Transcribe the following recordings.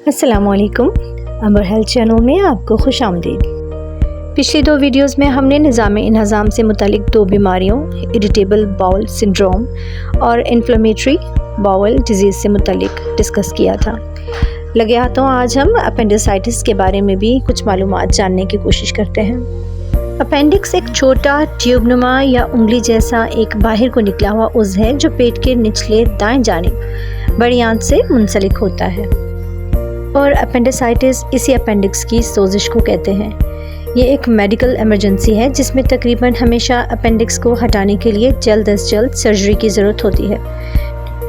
अस्सलामुअलैकुम, अमर health channel में आपको खुश आमदीद। पिछली 2 वीडियोज़ में हमने निज़ाम-ए-इंहज़ाम से मुतालिक 2 बीमारियों इरिटेबल बाउल सिंड्रोम और इन्फ्लेमेटरी बाउल डिजीज़ से मुतालिक डिस्कस किया था। लगे हाथों आज हम अपेंडिसाइटिस के बारे में भी कुछ मालूमात जानने की कोशिश करते हैं। अपेंडिक्स एक छोटा ट्यूबनुमा या उंगली जैसा एक बाहर को निकला हुआ उज़्व है जो पेट के निचले दाएं जानिब बड़ी आंत से मुंसलिक होता है और अपेंडिसाइटिस इसी अपेंडिक्स की सोजिश को कहते हैं। ये एक मेडिकल इमरजेंसी है जिसमें तकरीबन हमेशा अपेंडिक्स को हटाने के लिए जल्द अज जल्द सर्जरी की ज़रूरत होती है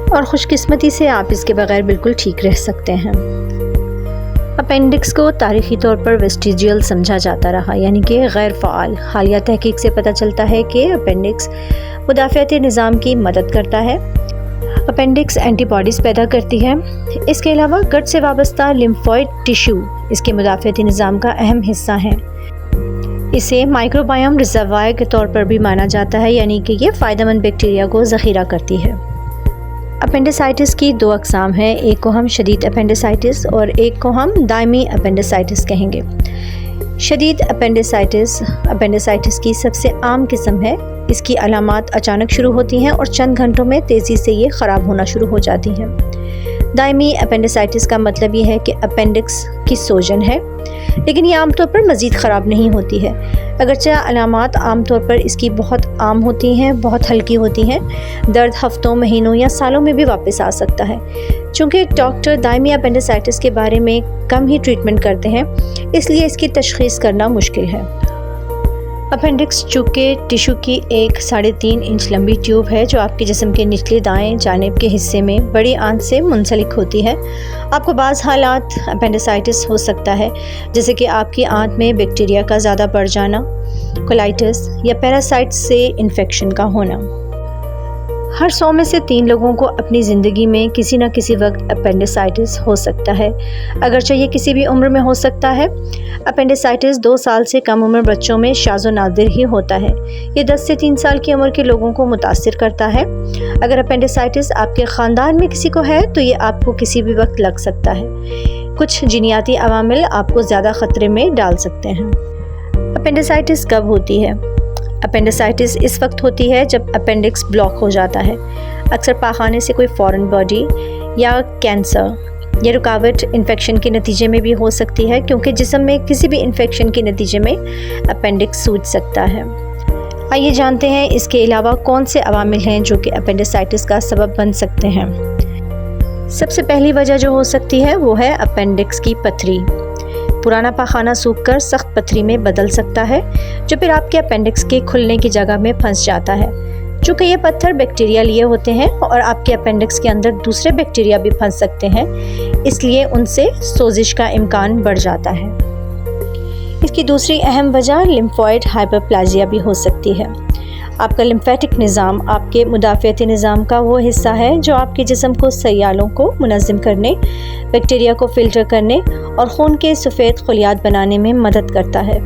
और खुशकिस्मती से आप इसके बगैर बिल्कुल ठीक रह सकते हैं। अपेंडिक्स को तारीख़ी तौर पर वेस्टिजियल समझा जाता रहा, यानी कि गैर फ़ाल। हालिया तहकीक से पता चलता है कि अपेंडिक्स मुदाफ़ियाती निज़ाम की मदद करता है। अपेंडिक्स एंटीबॉडीज़ पैदा करती है। इसके अलावा गट से वाबस्ता लिम्फॉइड टिश्यू इसके मुदाफ़ियाती निज़ाम का अहम हिस्सा है। इसे माइक्रोबायोम रिजर्वायर के तौर पर भी माना जाता है, यानी कि ये फ़ायदेमंद बैक्टीरिया को ज़ख़ीरा करती है। अपेंडिसाइटिस की 2 अक़साम हैं, एक को हम शदीद अपेंडिसाइटिस और एक को हम दायमी अपेंडिसाइटिस कहेंगे। शदीद अपेंडिसाइटिस की सबसे आम किस्म है। इसकी अलामात अचानक शुरू होती हैं और चंद घंटों में तेज़ी से ये ख़राब होना शुरू हो जाती हैं। दायमी अपेंडिसाइटिस का मतलब ये है कि अपेंडिक्स की सोजन है, लेकिन ये आमतौर पर मज़ीद ख़राब नहीं होती है। अगरचे अलामात आमतौर पर इसकी बहुत आम होती हैं, बहुत हल्की होती हैं। दर्द हफ्तों, महीनों या सालों में भी वापस आ सकता है। चूँकि डॉक्टर दायमी अपेंडिसाइटिस के बारे में कम ही ट्रीटमेंट करते हैं, इसलिए इसकी तशख़ीस करना मुश्किल है। अपेंडिक्स चूँकि टिश्यू की एक 3.5 इंच लंबी ट्यूब है जो आपके जिस्म के निचले दाएं जानिब के हिस्से में बड़ी आंत से मुंसलिक होती है। आपको बाज़ हालात अपेंडिसाइटिस हो सकता है, जैसे कि आपकी आंत में बैक्टीरिया का ज़्यादा बढ़ जाना, कोलाइटिस या पैरासाइट से इन्फेक्शन का होना। हर 100 में से 3 लोगों को अपनी ज़िंदगी में किसी न किसी वक्त अपेंडिसाइटिस हो सकता है, अगरचे ये किसी भी उम्र में हो सकता है। अपेंडिसाइटिस 2 साल से कम उम्र बच्चों में शाज़ व नादिर ही होता है। ये 10 से 3 साल की उम्र के लोगों को मुतासिर करता है। अगर अपेंडिसाइटिस आपके ख़ानदान में किसी को है तो ये आपको किसी भी वक्त लग सकता है। कुछ जीनियाती अवामिल आपको ज़्यादा ख़तरे में डाल सकते हैं। अपेंडिसाइटिस कब होती है? अपेंडिसाइटिस इस वक्त होती है जब अपेंडिक्स ब्लॉक हो जाता है। अक्सर पाखाने से कोई फॉरेन बॉडी या कैंसर या रुकावट इन्फेक्शन के नतीजे में भी हो सकती है, क्योंकि जिस्म में किसी भी इन्फेक्शन के नतीजे में अपेंडिक्स सूज सकता है। आइए जानते हैं इसके अलावा कौन से अवामिल हैं जो कि अपेंडिसाइटिस का सबब बन सकते हैं। सबसे पहली वजह जो हो सकती है वो है अपेंडिक्स की पथरी। पुराना पाखाना सूखकर सख्त पथरी में बदल सकता है, जो फिर आपके अपेंडिक्स के खुलने की जगह में फंस जाता है। चूँकि ये पत्थर बैक्टीरिया लिए होते हैं और आपके अपेंडिक्स के अंदर दूसरे बैक्टीरिया भी फंस सकते हैं, इसलिए उनसे सोजिश का इम्कान बढ़ जाता है। इसकी दूसरी अहम वजह लिम्फॉइड हाइपरप्लाजिया भी हो सकती है। आपका लिम्फेटिक निज़ाम आपके मुदाफ़ियाती निज़ाम का वो हिस्सा है जो आपके जिस्म को सैयालों को मुनज़्ज़म करने, बैक्टीरिया को फ़िल्टर करने और खून के सफ़ेद खलियात बनाने में मदद करता है।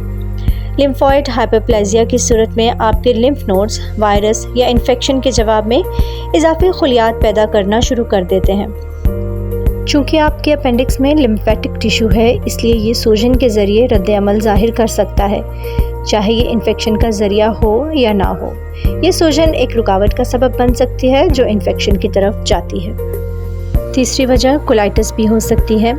लिम्फॉइड हाइपरप्लाजिया की सूरत में आपके लिम्फ नोड्स वायरस या इन्फेक्शन के जवाब में इजाफी खलियात पैदा करना शुरू कर देते हैं। चूँकि आपके अपेंडिक्स में लिम्फेटिक टिश्यू है, इसलिए ये सूजन के ज़रिए रद्द अमल ज़ाहिर कर सकता है, चाहे ये इन्फेक्शन का ज़रिया हो या ना हो। ये सूजन एक रुकावट का सबब बन सकती है जो इन्फेक्शन की तरफ जाती है। तीसरी वजह कोलाइटिस भी हो सकती है।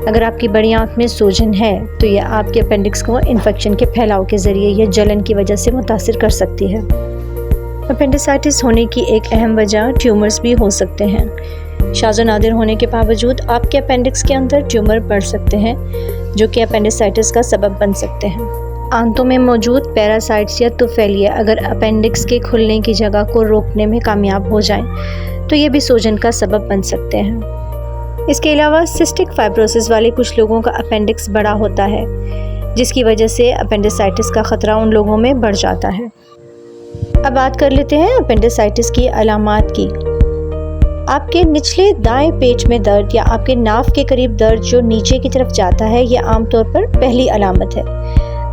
अगर आपकी बड़ी आंत में सूजन है तो यह आपके अपेंडिक्स को इन्फेक्शन के फैलाव के ज़रिए या जलन की वजह से मुतासिर कर सकती है। अपेंडिसाइटिस होने की एक अहम वजह ट्यूमर्स भी हो सकते हैं। शाज़ व नादिर होने के बावजूद आपके अपेंडिक्स के अंदर ट्यूमर बढ़ सकते हैं, जो कि अपेंडिसाइटिस का सबब बन सकते हैं। आंतों में मौजूद पैरासाइट्स या तुफैलिया अगर अपेंडिक्स के खुलने की जगह को रोकने में कामयाब हो जाएं, तो ये भी सूजन का सबब बन सकते हैं। इसके अलावा सिस्टिक फाइब्रोसिस वाले कुछ लोगों का अपेंडिक्स बड़ा होता है, जिसकी वजह से अपेंडिसाइटिस का ख़तरा उन लोगों में बढ़ जाता है। अब बात कर लेते हैं अपेंडिसाइटिस की अलामात की। आपके निचले दाएं पेट में दर्द या आपके नाभ के करीब दर्द जो नीचे की तरफ जाता है, यह आमतौर पर पहली अलामत है।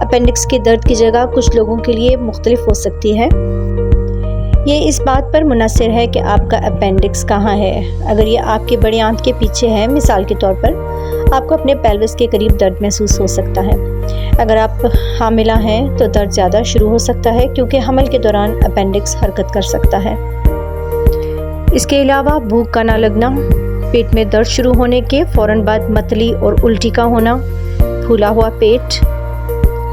अपेंडिक्स के दर्द की जगह कुछ लोगों के लिए मुख्तलिफ हो सकती है। ये इस बात पर मुनहसर है कि आपका अपेंडिक्स कहाँ है। अगर ये आपके बड़े आंत के पीछे है, मिसाल के तौर पर आपको अपने पेल्विस के करीब दर्द महसूस हो सकता है। अगर आप हामिला हैं तो दर्द ज़्यादा शुरू हो सकता है, क्योंकि हमल के दौरान अपेंडिक्स हरकत कर सकता है। इसके अलावा भूख का ना लगना, पेट में दर्द शुरू होने के फ़ौरन बाद मतली और उल्टी का होना, फूला हुआ पेट,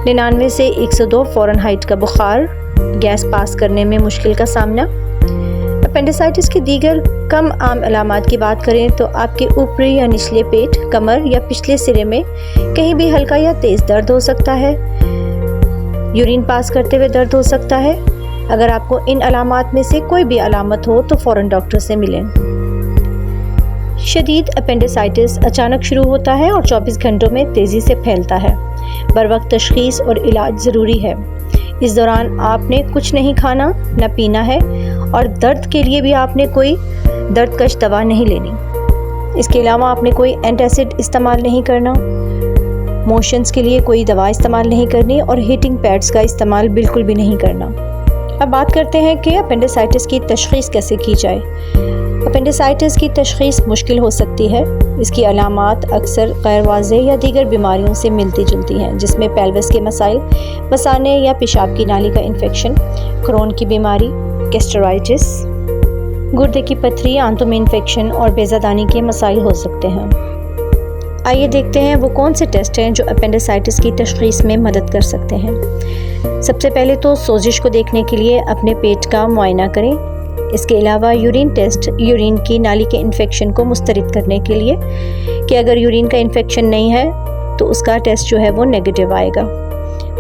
99 से 102 फ़ारेनहाइट का बुखार, गैस पास करने में मुश्किल का सामना। अपेंडिसाइटिस की दीगर कम आम अलामात की बात करें तो आपके ऊपरी या निचले पेट, कमर या पिछले सिरे में कहीं भी हल्का या तेज़ दर्द हो सकता है। यूरिन पास करते हुए दर्द हो सकता है। अगर आपको इन अलामात में से कोई भी अलामत हो तो फ़ौरन डॉक्टर से मिलें। शदीद अपेंडिसाइटिस अचानक शुरू होता है और 24 घंटों में तेज़ी से फैलता है। बरवक्त तशख़ीस और इलाज ज़रूरी है। इस दौरान आपने कुछ नहीं खाना न पीना है और दर्द के लिए भी आपने कोई दर्दकश दवा नहीं लेनी। इसके अलावा आपने कोई एंटासिड इस्तेमाल नहीं करना, मोशंस के लिए कोई दवा इस्तेमाल नहीं करनी और हीटिंग पैड्स का इस्तेमाल बिल्कुल भी नहीं करना। अब बात करते हैं कि अपेंडिसाइटिस की तशख़ीस कैसे की जाए। अपेंडिसाइटिस की तशख़ीस मुश्किल हो सकती है। इसकी अलामात अक्सर गैर वाज़ेह या दीगर बीमारियों से मिलती जुलती हैं, जिसमें पेल्विस के मसाइल, मसाने या पेशाब की नाली का इन्फेक्शन, क्रोन की बीमारी, गैस्ट्राइटिस, गुर्दे की पथरी, आंतों में इन्फेक्शन और बेज़ादानी के मसाइल हो सकते हैं। आइए देखते हैं वो कौन से टेस्ट हैं जो अपेंडिसाइटिस की तशख़ीस में मदद कर सकते हैं। सबसे पहले तो सोजिश को देखने के लिए अपने पेट का मुआयना करें। इसके अलावा यूरिन टेस्ट, यूरिन की नाली के इन्फेक्शन को मुस्तरद करने के लिए कि अगर यूरिन का इन्फेक्शन नहीं है तो उसका टेस्ट जो है वो नेगेटिव आएगा।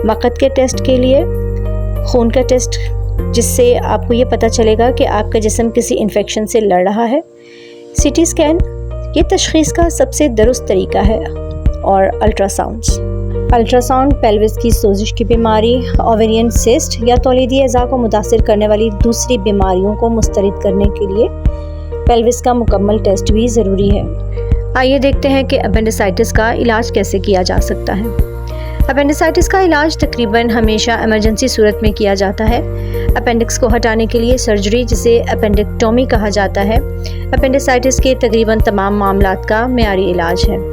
मक़द के टेस्ट के लिए खून का टेस्ट, जिससे आपको ये पता चलेगा कि आपका जिस्म किसी इन्फेक्शन से लड़ रहा है। सीटी स्कैन ये तशख़ीस का सबसे दुरुस्त तरीका है। और अल्ट्रासाउंड पेल्विस की सोजिश की बीमारी, ओवेरियन सिस्ट या तौलीदी अज़ा को मुतासिर करने वाली दूसरी बीमारियों को मुस्तरद करने के लिए पेल्विस का मुकम्मल टेस्ट भी ज़रूरी है। आइए देखते हैं कि अपेंडिसाइटिस का इलाज कैसे किया जा सकता है। अपेंडिसाइटिस का इलाज तकरीबन हमेशा इमरजेंसी सूरत में किया जाता है। अपेंडिक्स को हटाने के लिए सर्जरी, जिसे अपेंडिक्टोमी कहा जाता है, अपेंडिसाइटिस के तकरीबन तमाम मामलात का मेयारी इलाज है।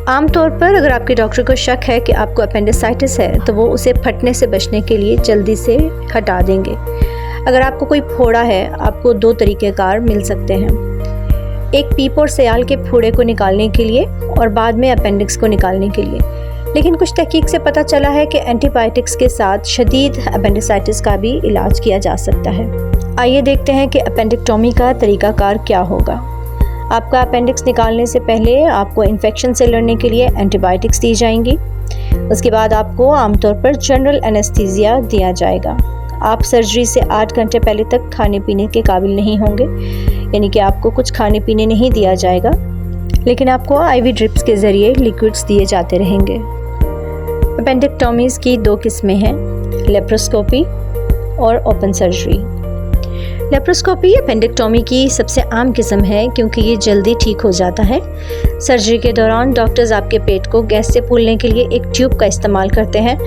आमतौर पर अगर आपके डॉक्टर को शक है कि आपको अपेंडिसाइटिस है तो वो उसे फटने से बचने के लिए जल्दी से हटा देंगे। अगर आपको कोई फोड़ा है, आपको 2 तरीक़ेकार मिल सकते हैं। एक पीप और सयाल के फोड़े को निकालने के लिए और बाद में अपेंडिक्स को निकालने के लिए। लेकिन कुछ तहकीक से पता चला है कि एंटीबायोटिक्स के साथ शदीद अपेंडिसाइटिस का भी इलाज किया जा सकता है। आइए देखते हैं कि अपेंडिक्टोमी का तरीक़ाकार क्या होगा। आपका अपेंडिक्स निकालने से पहले आपको इन्फेक्शन से लड़ने के लिए एंटीबायोटिक्स दी जाएंगी। उसके बाद आपको आमतौर पर जनरल एनेस्थीसिया दिया जाएगा। आप सर्जरी से 8 घंटे पहले तक खाने पीने के काबिल नहीं होंगे, यानी कि आपको कुछ खाने पीने नहीं दिया जाएगा, लेकिन आपको आईवी ड्रिप्स के ज़रिए लिक्विड्स दिए जाते रहेंगे। अपेंडिक्टोमीज़ की 2 किस्में हैं, लेप्रोस्कोपी और ओपन सर्जरी। लेप्रोस्कोपी अपेंडिक्टोमी की सबसे आम किस्म है, क्योंकि ये जल्दी ठीक हो जाता है। सर्जरी के दौरान डॉक्टर्स आपके पेट को गैस से फूलने के लिए एक ट्यूब का इस्तेमाल करते हैं,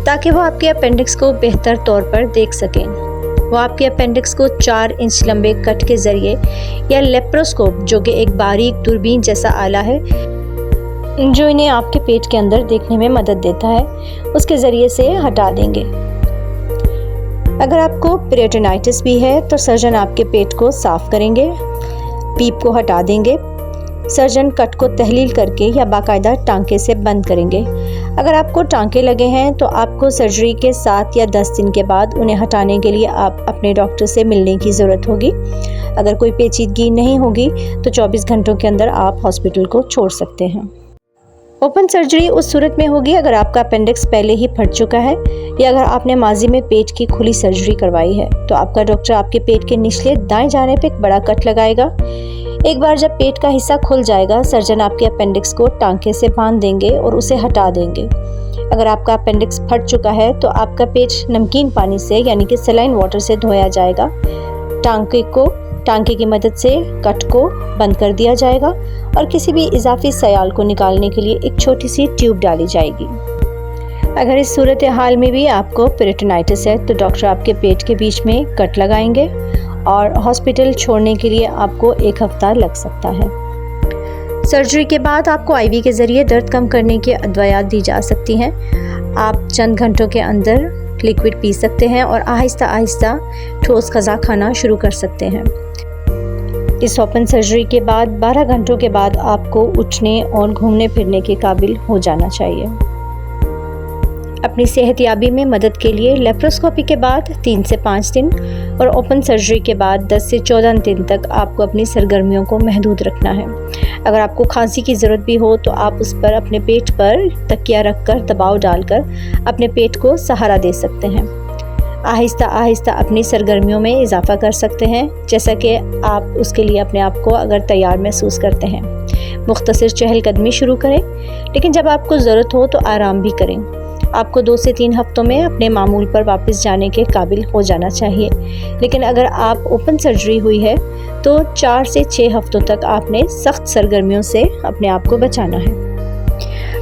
ताकि वो आपके अपेंडिक्स को बेहतर तौर पर देख सकें। वो आपके अपेंडिक्स को 4 इंच लंबे कट के ज़रिए या लेप्रोस्कोप, जो कि एक बारीक दूरबीन जैसा आला है जो इन्हें आपके पेट के अंदर देखने में मदद देता है, उसके ज़रिए से हटा देंगे। अगर आपको पेरिटोनाइटिस भी है तो सर्जन आपके पेट को साफ़ करेंगे, पीप को हटा देंगे। सर्जन कट को तहलील करके या बाकायदा टांके से बंद करेंगे। अगर आपको टांके लगे हैं तो आपको सर्जरी के 7 या 10 दिन के बाद उन्हें हटाने के लिए आप अपने डॉक्टर से मिलने की ज़रूरत होगी। अगर कोई पेचीदगी नहीं होगी तो 24 घंटों के अंदर आप हॉस्पिटल को छोड़ सकते हैं। ओपन सर्जरी उस सूरत में होगी अगर आपका अपेंडिक्स पहले ही फट चुका है या अगर आपने माजी में पेट की खुली सर्जरी करवाई है, तो आपका डॉक्टर आपके पेट के निचले दाएं जाने पे एक बड़ा कट लगाएगा। एक बार जब पेट का हिस्सा खुल जाएगा, सर्जन आपके अपेंडिक्स को टांके से बांध देंगे और उसे हटा देंगे। अगर आपका अपेंडिक्स फट चुका है तो आपका पेट नमकीन पानी से यानी कि सलाइन वाटर से धोया जाएगा। टांके की मदद से कट को बंद कर दिया जाएगा और किसी भी इजाफी सयाल को निकालने के लिए एक छोटी सी ट्यूब डाली जाएगी। अगर इस सूरत हाल में भी आपको पेरिटोनाइटिस है तो डॉक्टर आपके पेट के बीच में कट लगाएंगे और हॉस्पिटल छोड़ने के लिए आपको 1 हफ्ता लग सकता है। सर्जरी के बाद आपको आईवी के ज़रिए दर्द कम करने की अदवायात दी जा सकती हैं। आप चंद घंटों के अंदर लिक्विड पी सकते हैं और आहिस्ता आहिस्ता ठोस ग़िज़ा खाना शुरू कर सकते हैं। इस ओपन सर्जरी के बाद 12 घंटों के बाद आपको उठने और घूमने फिरने के काबिल हो जाना चाहिए। अपनी सेहतयाबी में मदद के लिए लेप्रोस्कोपी के बाद 3 से 5 दिन और ओपन सर्जरी के बाद 10 से 14 दिन तक आपको अपनी सरगर्मियों को महदूद रखना है। अगर आपको खांसी की ज़रूरत भी हो तो आप उस पर अपने पेट पर तकिया रखकर दबाव डालकर अपने पेट को सहारा दे सकते हैं। आहिस्ता आहिस्ता अपनी सरगर्मियों में इजाफ़ा कर सकते हैं, जैसा कि आप उसके लिए अपने आप को अगर तैयार महसूस करते हैं। मुख्तसर चहलकदमी शुरू करें, लेकिन जब आपको ज़रूरत हो तो आराम भी करें। आपको 2 से 3 हफ्तों में अपने मामूल पर वापस जाने के काबिल हो जाना चाहिए, लेकिन अगर आप ओपन सर्जरी हुई है तो 4 से 6 हफ्तों तक आपने सख्त सरगर्मियों से अपने आप को बचाना है।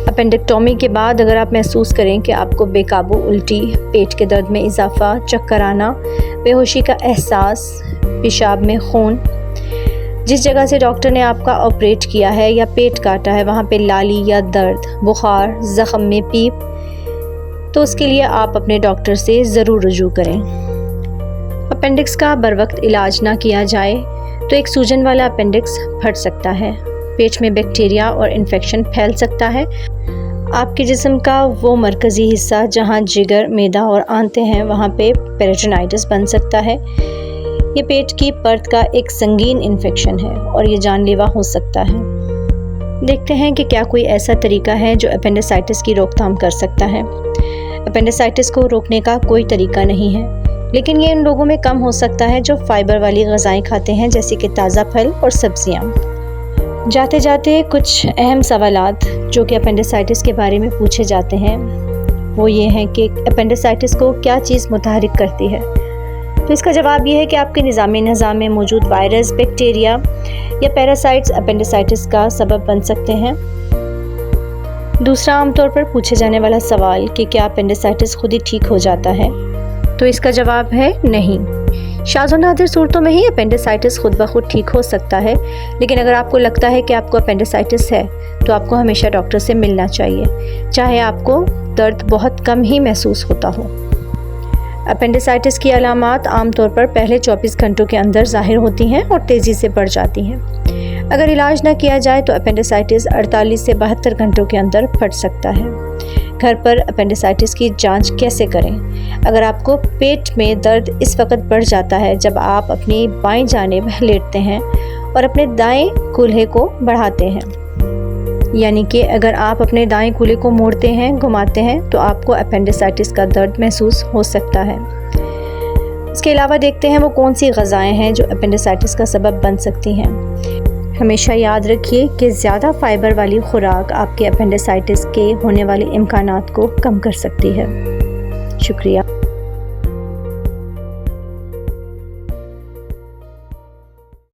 अपेंडिक्टोमी के बाद अगर आप महसूस करें कि आपको बेकाबू उल्टी, पेट के दर्द में इजाफा, चक्कर आना, बेहोशी का एहसास, पेशाब में खून, जिस जगह से डॉक्टर ने आपका ऑपरेट किया है या पेट काटा है वहाँ पे लाली या दर्द, बुखार, ज़ख़म में पीप, तो उसके लिए आप अपने डॉक्टर से ज़रूर रुजू करें। अपेंडिक्स का बर वक्त इलाज ना किया जाए तो एक सूजन वाला अपेंडिक्स फट सकता है, पेट में बैक्टीरिया और इन्फेक्शन फैल सकता है। आपके जिस्म का वो मरकज़ी हिस्सा जहाँ जिगर, मैदा और आंतें हैं वहाँ पे पेरिटोनाइटिस बन सकता है। ये पेट की परत का एक संगीन इन्फेक्शन है और ये जानलेवा हो सकता है। देखते हैं कि क्या कोई ऐसा तरीका है जो अपेंडिसाइटिस की रोकथाम कर सकता है। अपेंडिसाइटिस को रोकने का कोई तरीका नहीं है, लेकिन ये उन लोगों में कम हो सकता है जो फाइबर वाली ग़िज़ाएँ खाते हैं, जैसे कि ताज़ा फल और सब्जियाँ। जाते जाते कुछ अहम सवालात जो कि अपेंडिसाइटिस के बारे में पूछे जाते हैं वो ये हैं कि अपेंडिसाइटिस को क्या चीज़ मुतहरिक करती है। तो इसका जवाब ये है कि आपके निज़ाम में मौजूद वायरस, बैक्टीरिया या पैरासाइट्स अपेंडिसाइटिस का सबब बन सकते हैं। दूसरा आमतौर पर पूछे जाने वाला सवाल कि क्या अपेंडिसाइटिस खुद ही ठीक हो जाता है, तो इसका जवाब है नहीं। शाज़ और नादिर सूरतों में ही अपेंडिसाइटिस खुद ब खुद ठीक हो सकता है, लेकिन अगर आपको लगता है कि आपको अपेंडिसाइटिस है तो आपको हमेशा डॉक्टर से मिलना चाहिए, चाहे आपको दर्द बहुत कम ही महसूस होता हो। अपेंडिसाइटिस की अलामात आमतौर पर पहले 24 घंटों के अंदर ज़ाहिर होती हैं और तेज़ी से बढ़ जाती हैं। अगर इलाज न किया जाए तो अपेंडिसाइटिस 48 से 72 घंटों के अंदर फट सकता है। घर पर अपेंडिसाइटिस की जांच कैसे करें? अगर आपको पेट में दर्द इस वक्त बढ़ जाता है जब आप अपनी बाएं जानिब लेटते हैं और अपने दाएं कूल्हे को बढ़ाते हैं, यानी कि अगर आप अपने दाएं कूल्हे को मोड़ते हैं, घुमाते हैं, तो आपको अपेंडिसाइटिस का दर्द महसूस हो सकता है। इसके अलावा देखते हैं वो कौन सी ग़िज़ाएँ हैं जो अपेंडिसाइटिस का सबब बन सकती हैं। हमेशा याद रखिए कि ज़्यादा फाइबर वाली खुराक आपके अपेंडिसाइटिस के होने वाले इम्कानात को कम कर सकती है। शुक्रिया।